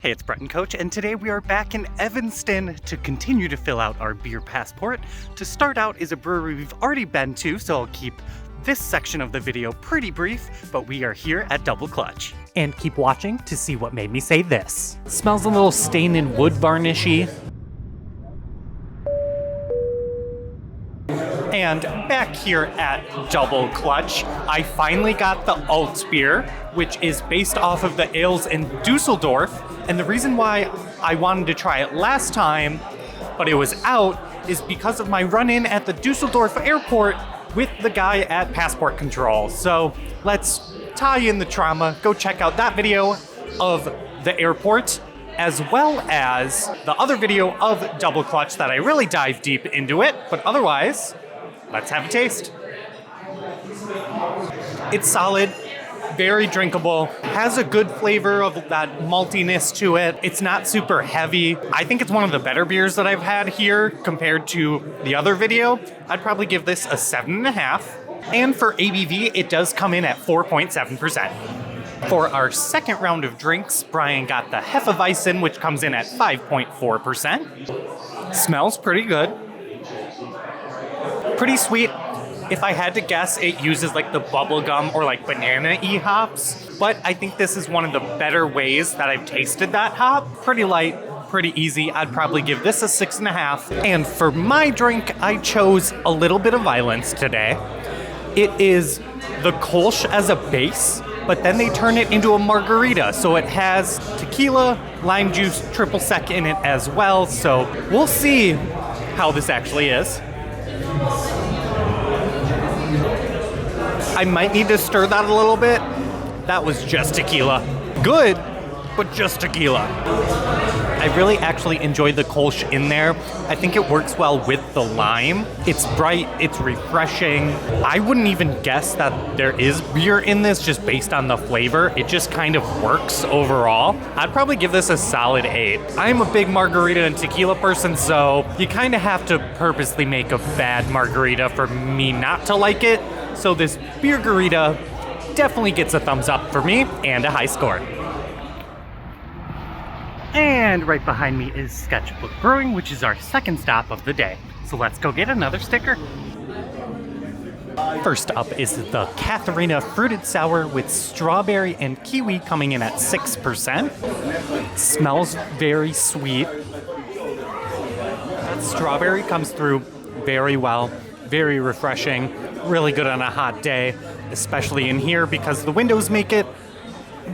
Hey, it's Brett and Coach, and today we are back in Evanston to continue to fill out our beer passport. To start out is a brewery we've already been to, so I'll keep this section of the video pretty brief, but we are here at Double Clutch. And keep watching to see what made me say this. Smells a little stained and wood varnishy. And back here at Double Clutch, I finally got the Alt beer, which is based off of the ales in Dusseldorf. And the reason why I wanted to try it last time, but it was out, is because of my run-in at the Dusseldorf airport with the guy at Passport Control. So let's tie in the trauma, go check out that video of the airport, as well as the other video of Double Clutch that I really dive deep into it. But otherwise, let's have a taste. It's solid, very drinkable, has a good flavor of that maltiness to it. It's not super heavy. I think it's one of the better beers that I've had here compared to the other video. I'd probably give this a 7.5. And for ABV, it does come in at 4.7%. For our second round of drinks, Brian got the Hefeweizen, which comes in at 5.4%. Smells pretty good. Pretty sweet. If I had to guess, it uses like the bubblegum or like banana-y hops, but I think this is one of the better ways that I've tasted that hop. Pretty light, pretty easy. I'd probably give this a 6.5. And for my drink, I chose a little bit of violence today. It is the Kolsch as a base, but then they turn it into a margarita. So it has tequila, lime juice, triple sec in it as well. So we'll see how this actually is. I might need to stir that a little bit. That was just tequila. Good, but just tequila. I really actually enjoyed the Kolsch in there. I think it works well with the lime. It's bright, it's refreshing. I wouldn't even guess that there is beer in this just based on the flavor. It just kind of works overall. I'd probably give this a solid 8. I'm a big margarita and tequila person, so you kind of have to purposely make a bad margarita for me not to like it. So this beer-garita definitely gets a thumbs up for me and a high score. And right behind me is Sketchbook Brewing, which is our second stop of the day. So let's go get another sticker. First up is the Katharina Fruited Sour with strawberry and kiwi coming in at 6%. Smells very sweet. That strawberry comes through very well, very refreshing. Really good on a hot day, especially in here because the windows make it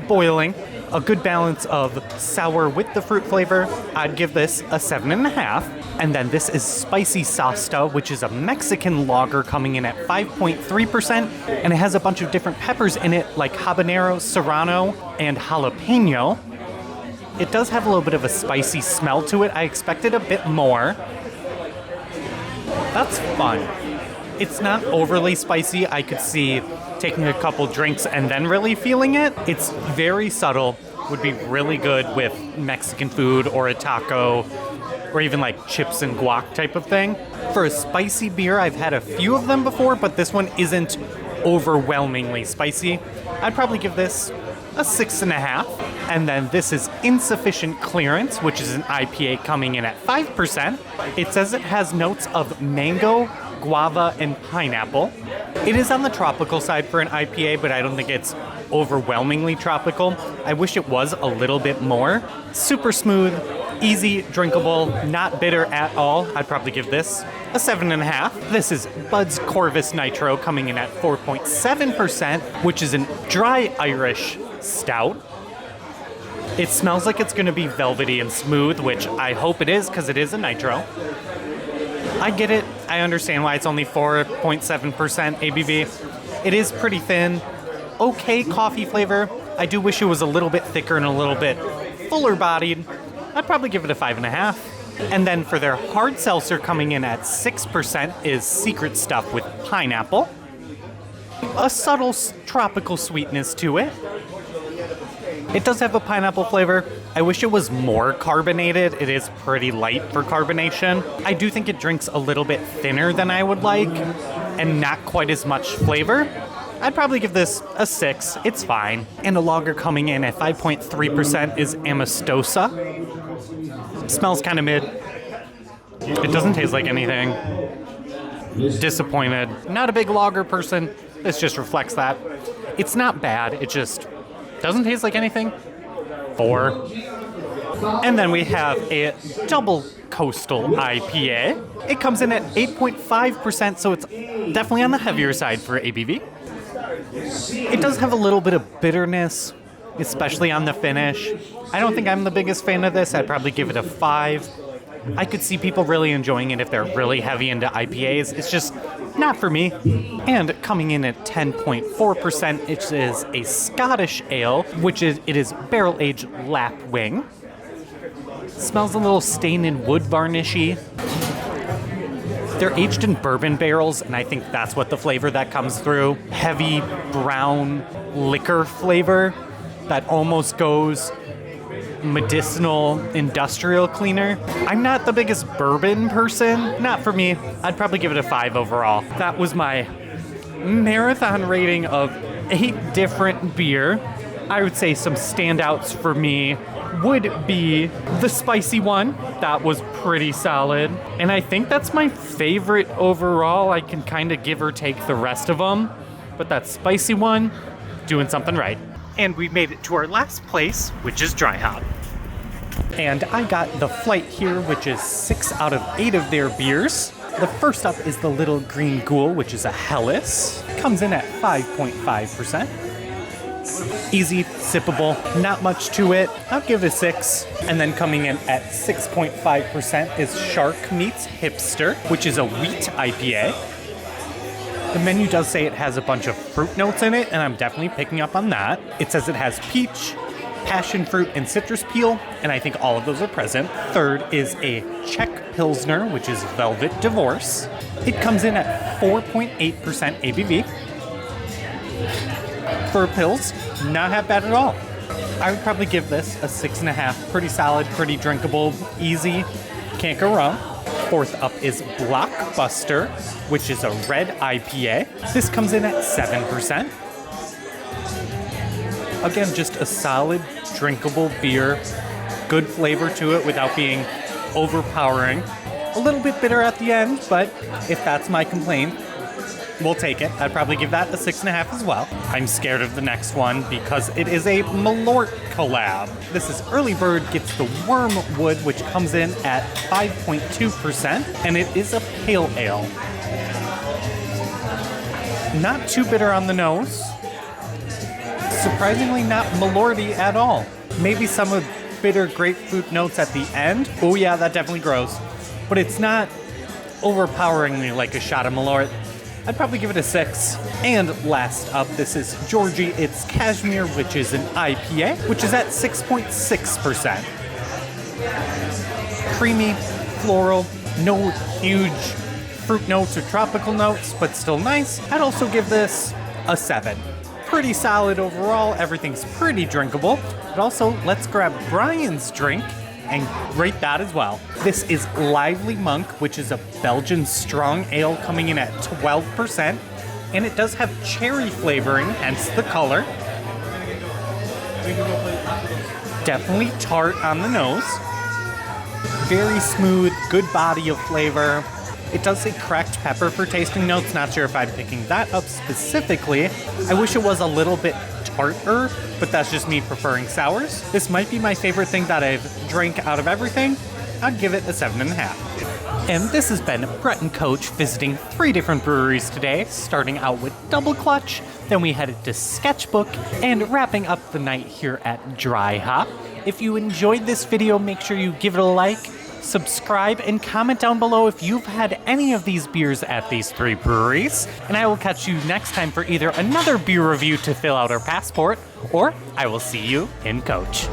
boiling. A good balance of sour with the fruit flavor. I'd give this a 7.5. And then this is Spicy Sasta, which is a Mexican lager coming in at 5.3%. And it has a bunch of different peppers in it like habanero, serrano, and jalapeno. It does have a little bit of a spicy smell to it. I expected a bit more. That's fun. It's not overly spicy. I could see taking a couple drinks and then really feeling it. It's very subtle, would be really good with Mexican food or a taco or even like chips and guac type of thing. For a spicy beer, I've had a few of them before, but this one isn't overwhelmingly spicy. I'd probably give this a 6.5. And then this is Insufficient Clearance, which is an IPA coming in at 5%. It says it has notes of mango, guava, and pineapple. It is on the tropical side for an IPA, but I don't think it's overwhelmingly tropical. I wish it was a little bit more. Super smooth, easy, drinkable, not bitter at all. I'd probably give this a 7.5. This is Bud's Corvus Nitro coming in at 4.7%, which is a dry Irish stout. It smells like it's going to be velvety and smooth, which I hope it is because it is a nitro. I get it. I understand why it's only 4.7% ABV. It is pretty thin. Okay coffee flavor. I do wish it was a little bit thicker and a little bit fuller bodied. I'd probably give it a 5.5. And then for their hard seltzer coming in at 6% is Secret Stuff with pineapple. A subtle tropical sweetness to it. It does have a pineapple flavor. I wish it was more carbonated. It is pretty light for carbonation. I do think it drinks a little bit thinner than I would like and not quite as much flavor. I'd probably give this a 6. It's fine. And a lager coming in at 5.3% is Amistosa. Smells kind of mid. It doesn't taste like anything. Disappointed. Not a big lager person. This just reflects that. It's not bad. It just doesn't taste like anything. 4. And then we have a double coastal IPA. It comes in at 8.5%, so it's definitely on the heavier side for ABV. It does have a little bit of bitterness, especially on the finish. I don't think I'm the biggest fan of this. I'd probably give it a 5. I could see people really enjoying it if they're really heavy into IPAs. It's just not for me. And coming in at 10.4%, it is a Scottish ale, it is barrel-aged lapwing. Smells a little stained and wood varnishy. They're aged in bourbon barrels, and I think that's what the flavor that comes through. Heavy brown liquor flavor that almost goes medicinal industrial cleaner. I'm not the biggest bourbon person. Not for me. I'd probably give it a 5 overall. That was my marathon rating of 8 different beer. I would say some standouts for me would be the spicy one. That was pretty solid. And I think that's my favorite overall. I can kind of give or take the rest of them. But that spicy one, doing something right. And we made it to our last place, which is DryHop. And I got the Flight here, which is 6 out of 8 of their beers. The first up is the Little Green Ghoul, which is a Helles. Comes in at 5.5%. Easy, sippable, not much to it. I'll give it a 6. And then coming in at 6.5% is Shark Meets Hipster, which is a wheat IPA. The menu does say it has a bunch of fruit notes in it, and I'm definitely picking up on that. It says it has peach, passion fruit, and citrus peel, and I think all of those are present. Third is a Czech Pilsner, which is Velvet Divorce. It comes in at 4.8% ABV. For pills, not half bad at all. I would probably give this a 6.5. Pretty solid, pretty drinkable, easy, can't go wrong. Fourth up is Blockbuster, which is a red IPA. This comes in at 7%. Again, just a solid, drinkable beer. Good flavor to it without being overpowering. A little bit bitter at the end, but if that's my complaint, we'll take it. I'd probably give that a 6.5 as well. I'm scared of the next one because it is a Malort collab. This is Early Bird Gets the Wormwood, which comes in at 5.2%, and it is a pale ale. Not too bitter on the nose. Surprisingly not Malorty at all. Maybe some of bitter grapefruit notes at the end. Oh yeah, that definitely grows. But it's not overpoweringly like a shot of Malort. I'd probably give it a 6. And last up, this is Georgie It's Cashmere, which is an IPA, which is at 6.6%. Creamy, floral, no huge fruit notes or tropical notes, but still nice. I'd also give this a 7. Pretty solid overall, everything's pretty drinkable. But also, let's grab Brian's drink and rate that as well. This is Lively Monk, which is a Belgian strong ale coming in at 12%, and it does have cherry flavoring, hence the color. Definitely tart on the nose. Very smooth, good body of flavor. It does say cracked pepper for tasting notes. Not sure if I'm picking that up specifically. I wish it was a little bit tartar, but that's just me preferring sours. This might be my favorite thing that I've drank out of everything. I'd give it a 7.5. And this has been Brett and Coach visiting 3 different breweries today, starting out with Double Clutch, then we headed to Sketchbook, and wrapping up the night here at DryHop. If you enjoyed this video, make sure you give it a like, subscribe, and comment down below if you've had any of these beers at these 3 breweries. And I will catch you next time for either another beer review to fill out our passport, or I will see you in Coach.